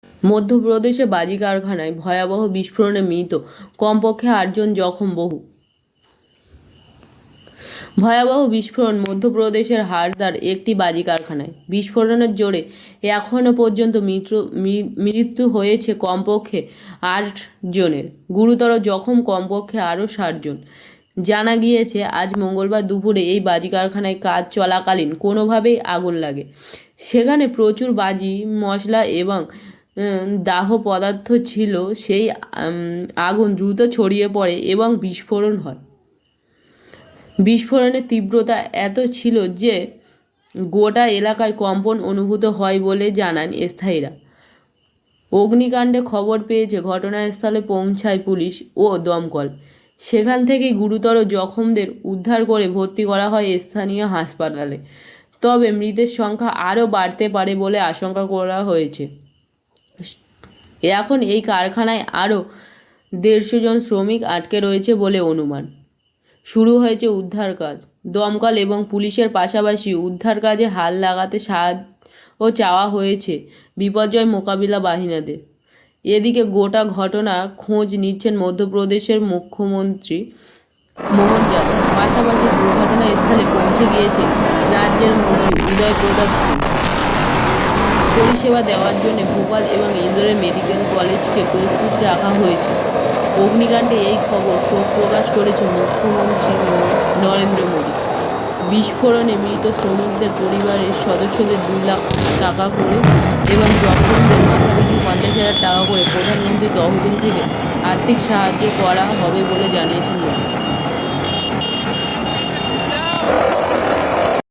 মধ্যপ্রদেশে বাজি কারখানায় ভয়াবহ বিস্ফোরণে মৃত কমপক্ষে 8 জন, জখম বহু। ভয়াবহ বিস্ফোরণ মধ্যপ্রদেশের হারদার একটি বাজি কারখানায়। বিস্ফোরণের জোরে এখনও পর্যন্ত মৃত্যু হয়েছে কমপক্ষে 8 জনের, গুরুতর জখম কমপক্ষে আরও 60 জন। জানা গিয়েছে, আজ মঙ্গলবার দুপুরে এই বাজি কারখানায় কাজ চলাকালীন কোনোভাবেই আগুন লাগে। সেখানে প্রচুর বাজি মশলা এবং দাহ পদার্থ ছিল। সেই আগুন দ্রুত ছড়িয়ে পড়ে এবং বিস্ফোরণ হয়। বিস্ফোরণের তীব্রতা এত ছিল যে গোটা এলাকায় কম্পন অনুভূত হয় বলে জানান স্থায়ীরা। অগ্নিকাণ্ডে খবর পেয়েছে ঘটনাস্থলে পৌঁছায় পুলিশ ও দমকল। সেখান থেকেই গুরুতর জখমদের উদ্ধার করে ভর্তি করা হয় স্থানীয় হাসপাতালে। তবে মৃতের সংখ্যা আরও বাড়তে পারে বলে আশঙ্কা করা হয়েছে। এখন এই কারখানায় আরও 150 জন শ্রমিক আটকে রয়েছে বলে অনুমান। শুরু হয়েছে উদ্ধার কাজ। দমকল এবং পুলিশের পাশাপাশি উদ্ধার কাজে হাত লাগাতে সাহায্য চাওয়া হয়েছে বিপর্যয় মোকাবিলা বাহিনীদের। এদিকে গোটা ঘটনার খোঁজ নিচ্ছেন মধ্যপ্রদেশের মুখ্যমন্ত্রী মোহন যাদব। পাশাপাশি দুর্ঘটনাস্থলে পৌঁছে গিয়েছেন রাজ্যের মন্ত্রী উদয় প্রতাপ সিং। পরিষেবা দেওয়ার জন্য ভোপাল এবং ইন্দোরের মেডিকেল কলেজকে প্রস্তুত রাখা হয়েছে। অগ্নিকাণ্ডে এই খবর শোক প্রকাশ করেছেন মুখ্যমন্ত্রী নরেন্দ্র মোদী। বিস্ফোরণে মৃত শ্রমিকদের পরিবারের সদস্যদের 2 লাখ টাকা করে এবং জখমদের মাথাপিছু 50,000 টাকা করে প্রধানমন্ত্রী তহবিল থেকে আর্থিক সাহায্য করা হবে বলে জানিয়েছেন মোদী।